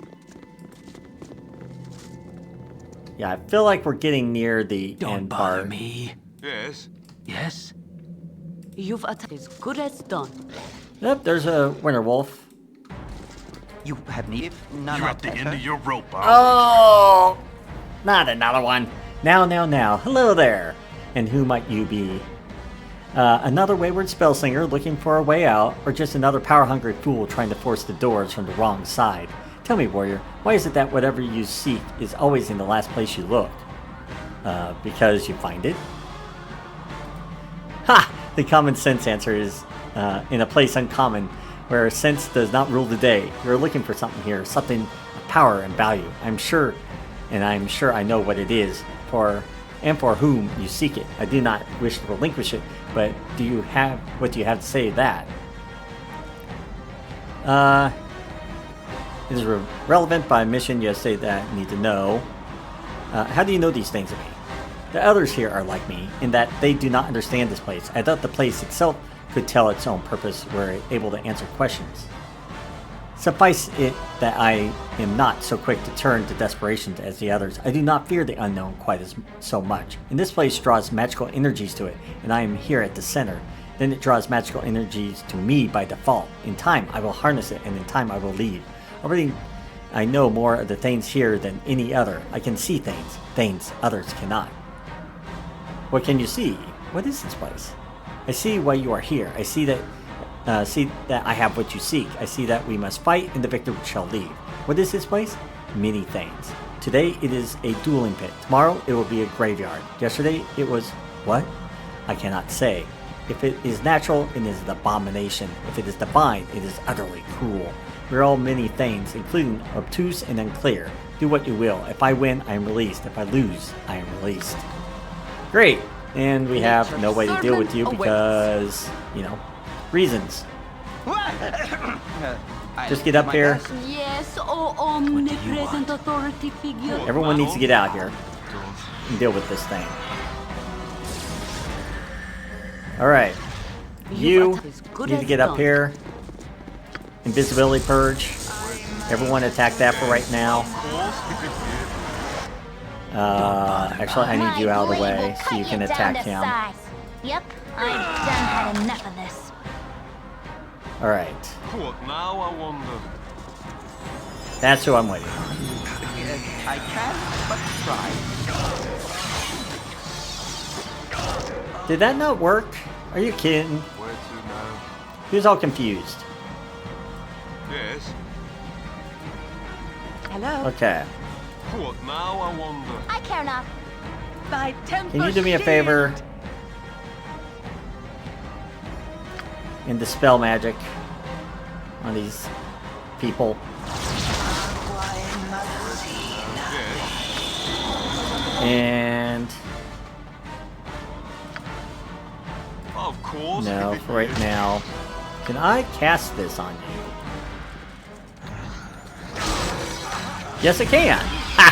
Yeah, I feel like we're getting near the Don't end bother part. me. Yes. Yes? You've attacked as good as done. Yep, there's a winter wolf. You have need. If none You're of at the them. end of your rope, Oh! Not another one. Now. Hello there. And who might you be? Another wayward spellslinger looking for a way out, or just another power-hungry fool trying to force the doors from the wrong side? Tell me, warrior, why is it that whatever you seek is always in the last place you look? Because you find it? Ha! The common sense answer is in a place uncommon, where sense does not rule the day. You're looking for something here, something of power and value. I'm sure I know what it is, for whom you seek it. I do not wish to relinquish it, but what do you have to say to that? It is relevant by mission. You say that I need to know. How do you know these things of me? The others here are like me, in that they do not understand this place. I thought the place itself could tell its own purpose, were able to answer questions. Suffice it that I am not so quick to turn to desperation as the others. I do not fear the unknown quite so much. And this place draws magical energies to it, and I am here at the center. Then it draws magical energies to me by default. In time, I will harness it, and in time I will leave. Already, I know more of the things here than any other. I can see things others cannot. What can you see? What is this place? I see why you are here. I see that I have what you seek. I see that we must fight, and the victor shall leave. What is this place? Many things. Today it is a dueling pit. Tomorrow it will be a graveyard. Yesterday it was what? I cannot say. If it is natural, it is an abomination. If it is divine, it is utterly cruel. We are all many things, including obtuse and unclear. Do what you will. If I win, I am released. If I lose, I am released. Great. And we have no way to deal with you because, reasons. Just get up here. Yes, oh omnipresent authority figure. Everyone needs to get out here and deal with this thing. Alright. You need to get up here. Invisibility purge. Everyone attack that for right now. Actually, I need you out of the way so you can attack him. Yep, I've done had enough of this. Alright. What now, I wonder? That's who I'm waiting on. I can, but try. Did that not work? Are you kidding? Where to now? He was all confused. Yes. Hello. Okay. What now, I wonder? I care not. Thy tempus Can you do me a shield. favor? And dispel magic on these people. And Of course. no, for right now. Can I cast this on you? Yes, I can. Ha!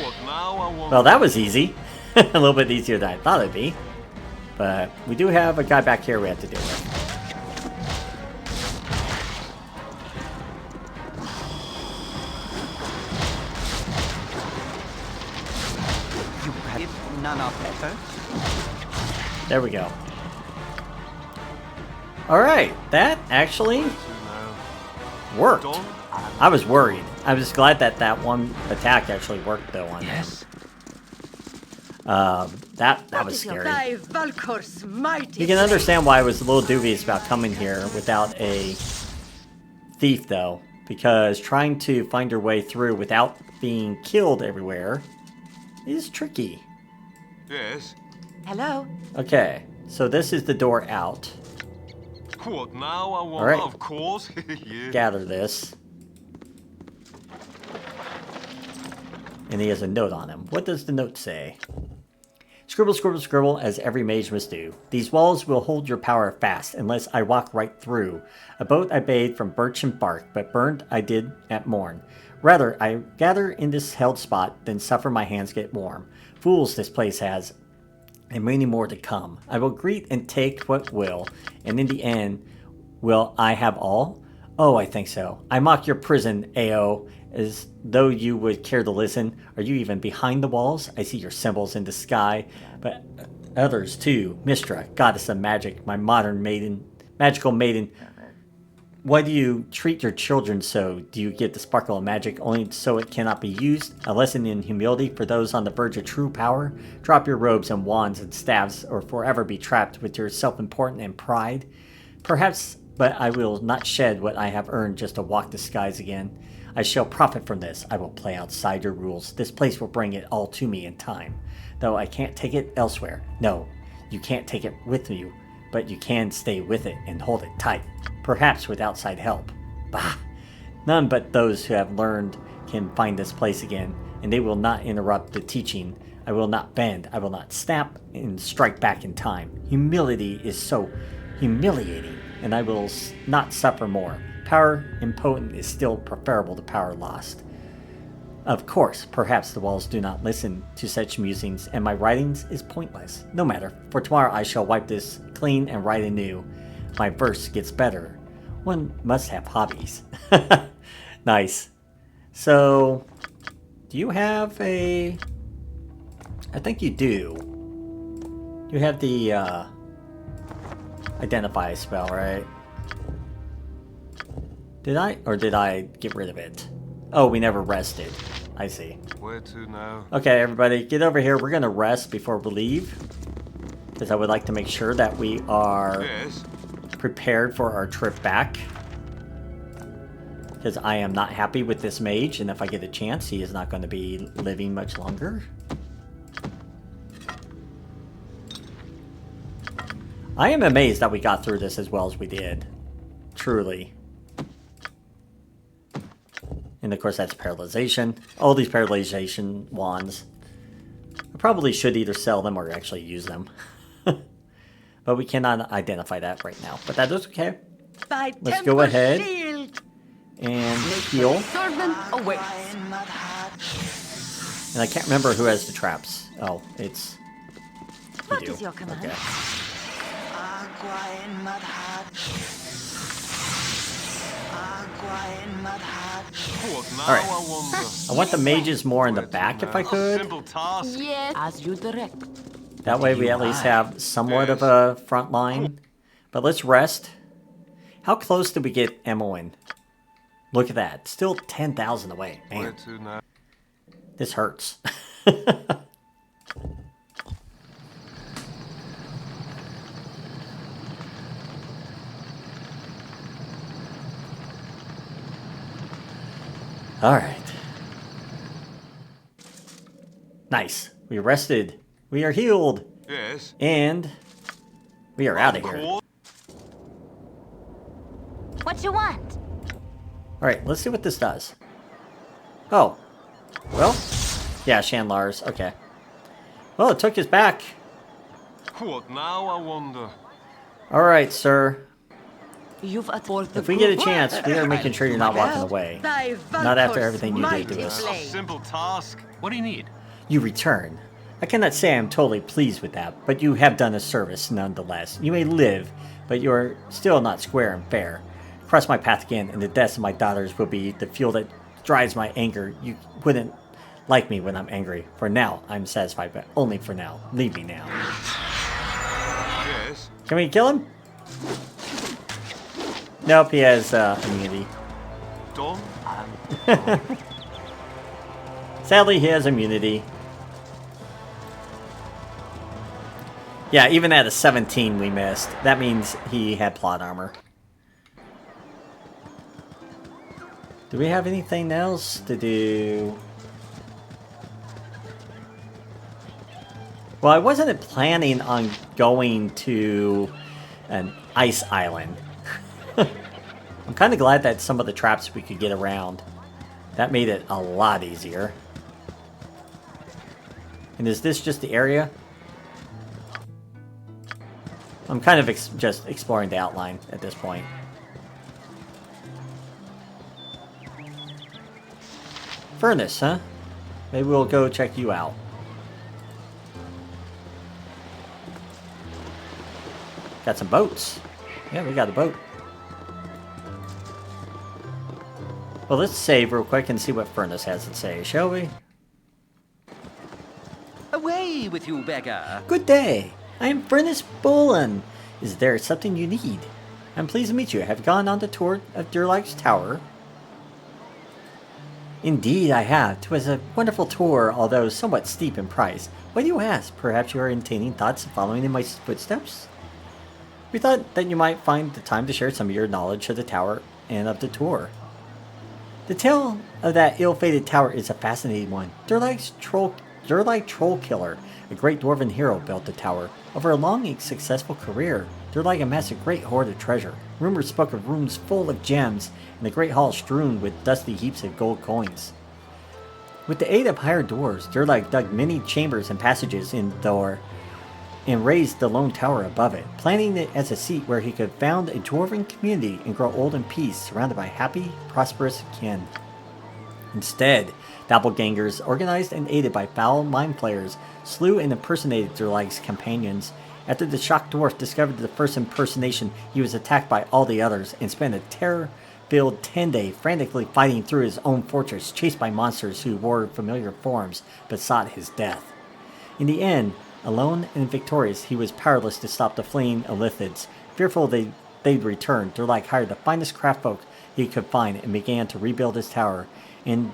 What now, I wonder? Well, that was easy. A little bit easier than I thought it'd be. But we do have a guy back here we have to deal with. none are better. There we go. Alright, that actually worked. I was worried. I was glad that that one attack actually worked though on him. Yes. That was scary. Thy Valkor's mighty You can blade. understand why I was a little dubious about coming here without a thief though, because trying to find your way through without being killed everywhere is tricky. Yes. Hello. Okay, so this is the door out. What now? I want. Alright. Of course. Yeah. Gather this. And he has a note on him. What does the note say? Scribble, scribble, scribble, as every mage must do. These walls will hold your power fast, unless I walk right through. A boat I made from birch and bark, but burned I did at morn. Rather, I gather in this held spot, than suffer my hands get warm. Fools this place has, and many more to come. I will greet and take what will, and in the end, will I have all? Oh, I think so. I mock your prison, Ao, as though you would care to listen. Are you even behind the walls? I see your symbols in the sky, but others too. Mistra, goddess of magic, my modern maiden, magical maiden. Why do you treat your children so? Do you get the sparkle of magic only so it cannot be used? A lesson in humility for those on the verge of true power? Drop your robes and wands and staffs, or forever be trapped with your self-importance and pride? Perhaps, but I will not shed what I have earned just to walk the skies again. I shall profit from this. I will play outside your rules. This place will bring it all to me in time. Though I can't take it elsewhere. No, you can't take it with you, but you can stay with it and hold it tight. Perhaps with outside help. Bah! None but those who have learned can find this place again, and they will not interrupt the teaching. I will not bend. I will not snap and strike back in time. Humility is so humiliating, and I will not suffer more. Power impotent is still preferable to power lost. Of course, perhaps the walls do not listen to such musings, and my writings is pointless. No matter, for tomorrow I shall wipe this clean and write anew. My verse gets better. One must have hobbies. Nice. So, do you have a... I think you do. You have the, identify spell, right? Did I get rid of it? Oh, we never rested. I see. Where to now? Okay, everybody, get over here. We're gonna rest before we leave, because I would like to make sure that we are Yes. prepared for our trip back. Because I am not happy with this mage, and if I get a chance, he is not going to be living much longer. I am amazed that we got through this as well as we did. Truly. And of course that's paralyzation. All these paralyzation wands. I probably should either sell them or actually use them. But we cannot identify that right now. But that is okay. Thy Let's go temper ahead shield. and heal. Servant awaits. And I can't remember who has the traps. Oh, it's... What you do. is your command? Okay. What now? Alright. I wonder. I want the mages more in the back if I could. Simple task. Yes. As you direct. That way we at least have somewhat of a front line. But let's rest. How close did we get Emmeline? Look at that. Still 10,000 away. Where Man, to now? this hurts. Alright. Nice. We rested. We are healed. Yes. And we are out of here. Course. What you want? Alright, let's see what this does. Oh. Well. Yeah, Shanlar's. Okay. Well, it took us back. What now? I wonder. Alright, sir. You've for the If we get a chance, we are making sure you're not walking Well, away. thy Not after Valkor's everything you did mighty to us. A blade. simple task. What do you need? You return. I cannot say I am totally pleased with that, but you have done a service nonetheless. You may live, but you are still not square and fair. Cross my path again, and the deaths of my daughters will be the fuel that drives my anger. You wouldn't like me when I'm angry. For now, I'm satisfied, but only for now. Leave me now. Yes? Can we kill him? Nope, he has immunity. Done and Sadly, he has immunity. Yeah, even at a 17 we missed. That means he had plot armor. Do we have anything else to do? Well, I wasn't planning on going to an ice island. I'm kind of glad that some of the traps we could get around. That made it a lot easier. And is this just the area? I'm kind of just exploring the outline at this point. Furnace, huh? Maybe we'll go check you out. Got some boats. Yeah, we got a boat. Well, let's save real quick and see what Furnace has to say, shall we? Away with you, beggar. Good day. I am Furnace Bolin. Is there something you need? I'm pleased to meet you. Have you gone on the tour of Durlag's tower? Indeed, I have. 'Twas a wonderful tour, although somewhat steep in price. Why do you ask? Perhaps you are entertaining thoughts of following in my footsteps? We thought that you might find the time to share some of your knowledge of the tower and of the tour. The tale of that ill-fated tower is a fascinating one. Durlag Troll Killer, a great dwarven hero, built the tower. Over a long and successful career, Durlag amassed a great hoard of treasure. Rumors spoke of rooms full of gems, and the great hall strewn with dusty heaps of gold coins. With the aid of hired dwarves, Durlag dug many chambers and passages in Thor, and raised the lone tower above it, planning it as a seat where he could found a dwarven community and grow old in peace, surrounded by happy, prosperous kin. Instead, Dopplegangers, organized and aided by foul mind flayers, slew and impersonated Durlag's companions. After the shocked dwarf discovered the first impersonation, he was attacked by all the others and spent a terror-filled 10-day frantically fighting through his own fortress, chased by monsters who wore familiar forms but sought his death. In the end, alone and victorious, he was powerless to stop the fleeing Illithids. Fearful they'd return, Durlag hired the finest craftfolk he could find and began to rebuild his tower in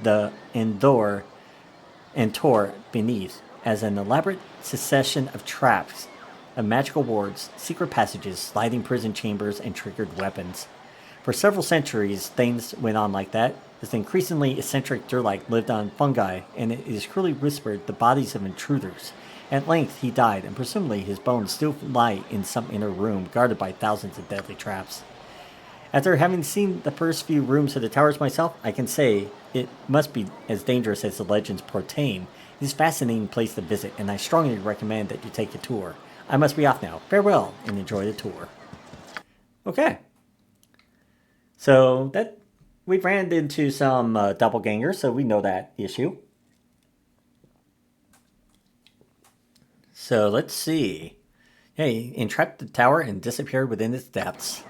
Tor beneath, as an elaborate succession of traps, of magical wards, secret passages, sliding prison chambers, and triggered weapons. For several centuries, things went on like that, as the increasingly eccentric Durlag lived on fungi, and it is cruelly whispered the bodies of intruders. At length, he died, and presumably his bones still lie in some inner room, guarded by thousands of deadly traps. After having seen the first few rooms of the towers myself, I can say it must be as dangerous as the legends portend. It is a fascinating place to visit, and I strongly recommend that you take a tour. I must be off now. Farewell, and enjoy the tour. Okay. So, we've ran into some doppelgangers, so we know that issue. So, let's see. Hey, entrapped the tower and disappeared within its depths.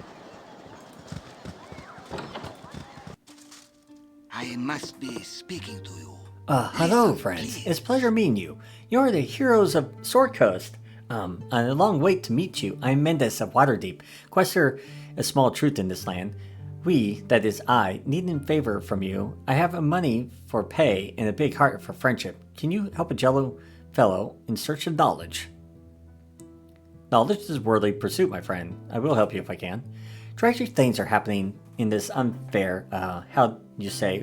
I must be speaking to you. Hello, friends. It's a pleasure meeting you. You're the heroes of Sword Coast. On a long wait to meet you, I'm Mendes of Waterdeep. Quester a small truth in this land. We, that is I, need a favor from you. I have money for pay and a big heart for friendship. Can you help a jello fellow in search of knowledge? Knowledge is a worthy pursuit, my friend. I will help you if I can. Tragic things are happening in this unfair,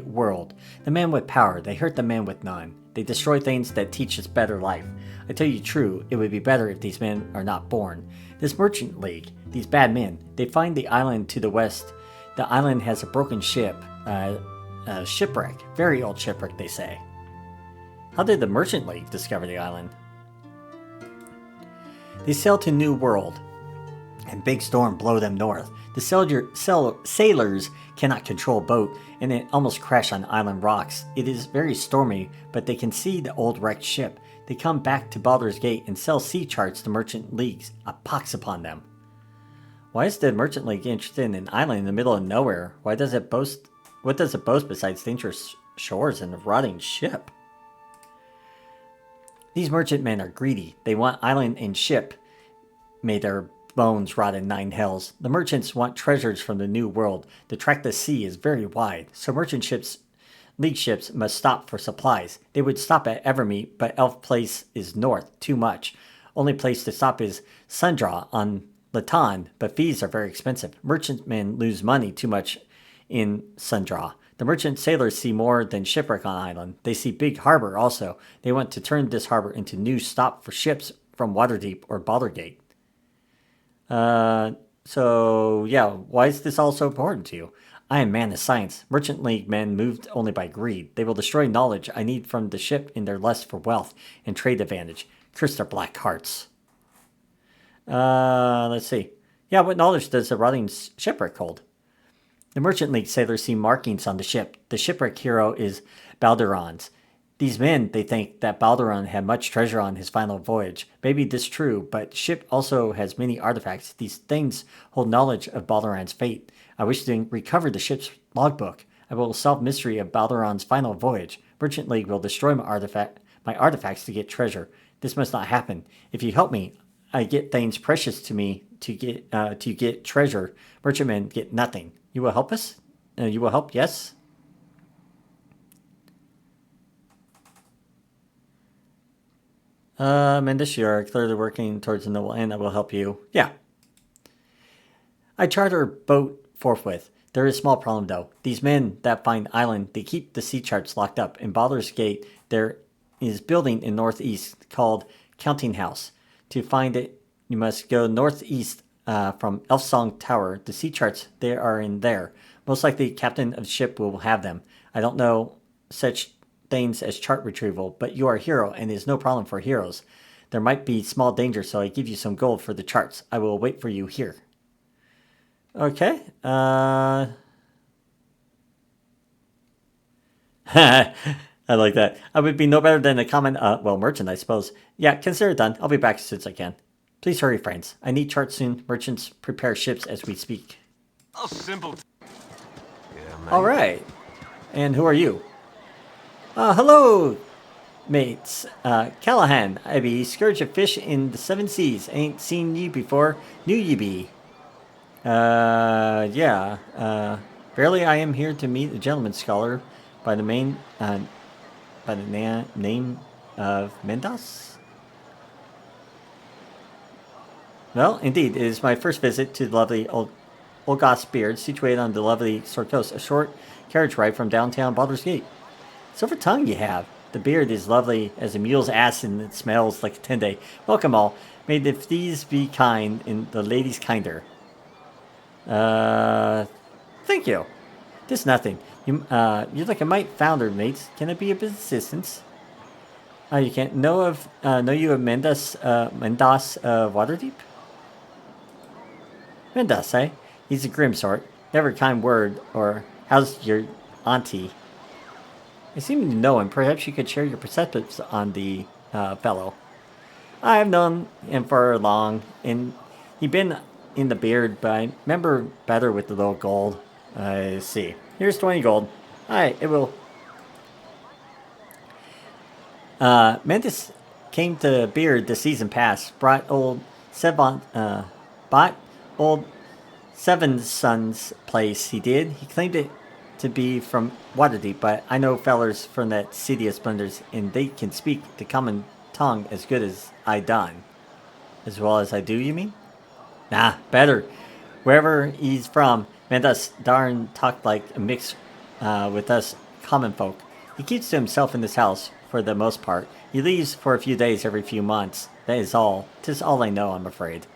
world. The men with power, they hurt the men with none. They destroy things that teach us better life. I tell you true, it would be better if these men are not born. This merchant league, these bad men, they find the island to the west. The island has a broken ship, a shipwreck, very old shipwreck, they say. How did the merchant league discover the island? They sail to New World, and big storm blow them north. The sailors cannot control boat, and it almost crashed on island rocks. It is very stormy, but they can see the old wrecked ship. They come back to Baldur's Gate and sell sea charts to merchant leagues. A pox upon them. Why is the merchant league interested in an island in the middle of nowhere? What does it boast besides dangerous shores and a rotting ship? These merchantmen are greedy. They want island and ship. May their bones rot in 9 hells. The merchants want treasures from the new world. The track to sea is very wide, so merchant ships, league ships, must stop for supplies. They would stop at Evermeet, but Elf Place is north, too much. Only place to stop is Sundra on Latan, but fees are very expensive. Merchantmen lose money too much in Sundra. The merchant sailors see more than shipwreck on island. They see big harbor also. They want to turn this harbor into new stop for ships from Waterdeep or Baldur. So yeah, why is this all so important to you? I am man of science. Merchant League men moved only by greed. They will destroy knowledge I need from the ship in their lust for wealth and trade advantage. Curse their black hearts. Let's see. Yeah, what knowledge does the rotting shipwreck hold? The Merchant League sailors see markings on the ship. The shipwreck hero is Baldur's. These men, they think that Baldur had much treasure on his final voyage. Maybe this true, but ship also has many artifacts. These things hold knowledge of Baldur's fate. I wish to recover the ship's logbook. I will solve mystery of Baldur's final voyage. Merchant League will destroy my artifacts to get treasure. This must not happen. If you help me, I get things precious to me to get treasure. Merchantmen get nothing. You will help us? You will help, yes? Mendes, you are clearly working towards a noble end. I will help you. Yeah. I charter a boat forthwith. There is a small problem, though. These men that find island, they keep the sea charts locked up. In Baldur's Gate, there is building in northeast called Counting House. To find it, you must go northeast from Elfsong Tower. The sea charts, they are in there. Most likely, captain of the ship will have them. I don't know such things as chart retrieval, but you are a hero, and it is no problem for heroes. There might be small danger, so I give you some gold for the charts. I will wait for you here. Okay. I like that. I would be no better than a common, merchant, I suppose. Yeah, consider it done. I'll be back as soon as I can. Please hurry, friends. I need charts soon. Merchants prepare ships as we speak. Oh, simple. All right. And who are you? Hello, mates. Callahan. I be scourge of fish in the 7 seas. Ain't seen ye before. Knew ye be. Yeah. Barely I am here to meet a gentleman scholar by the name of Mendas. Well, indeed, it is my first visit to the lovely Olgoth's Beard, situated on the lovely Sword Coast, a short carriage ride from downtown Baldur's Gate. Silver tongue you have. The beard is lovely as a mule's ass, and it smells like a tende. Welcome all. May the thieves be kind and the ladies kinder. Thank you. This nothing. You're like a mite founder, mates. Can I be of assistance? You can't know you of Mendas Waterdeep? Mendas, eh? He's a grim sort. Never a kind word, or how's your auntie? I seem to know him. Perhaps you could share your perspectives on the fellow. I've known him for long, and he'd been in the beard, but I remember better with the little gold. I see. Here's 20 gold. Alright, it will. Mendes came to Beard the season past, bought old Seven Sons' place, he did. He claimed it to be from Waterdeep, but I know fellers from that city of splendors, and they can speak the common tongue as good as I done. As well as I do, you mean? Nah, better. Wherever he's from, Mendes darn talked like a mix with us common folk. He keeps to himself in this house, for the most part. He leaves for a few days every few months. That is all. 'Tis all I know, I'm afraid.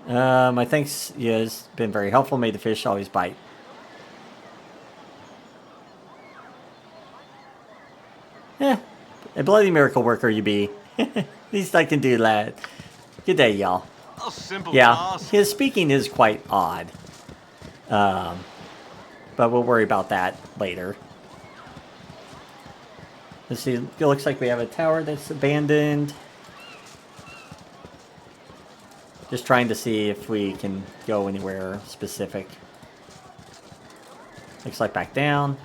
My thanks, he has been very helpful. May the fish always bite. A bloody miracle worker you be. At least I can do that. Good day, y'all. Oh, simple Yeah, task. his speaking is quite odd. But we'll worry about that later. Let's see, it looks like we have a tower that's abandoned. Just trying to see if we can go anywhere specific. Looks like back down.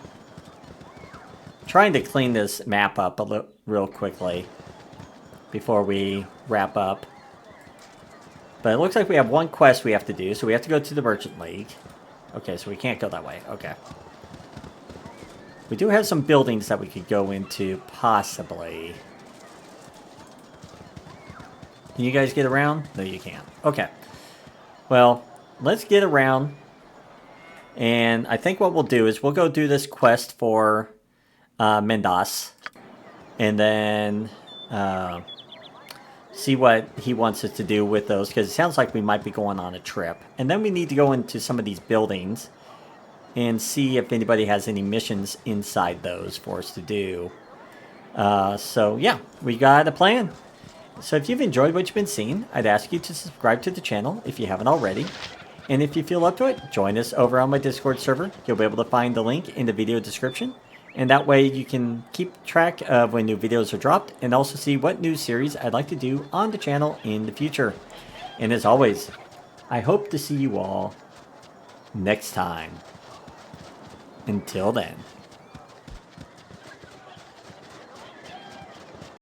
trying to clean this map up real quickly before we wrap up. But it looks like we have one quest we have to do, so we have to go to the Merchant League. Okay, so we can't go that way. Okay. We do have some buildings that we could go into, possibly. Can you guys get around? No, you can't. Okay. Well, let's get around. And I think what we'll do is we'll go do this quest for Mendas. And then see what he wants us to do with those. Because it sounds like we might be going on a trip. And then we need to go into some of these buildings. And see if anybody has any missions inside those for us to do. So yeah, we got a plan. So if you've enjoyed what you've been seeing, I'd ask you to subscribe to the channel if you haven't already. And if you feel up to it, join us over on my Discord server. You'll be able to find the link in the video description. And that way you can keep track of when new videos are dropped and also see what new series I'd like to do on the channel in the future. And as always, I hope to see you all next time. Until then.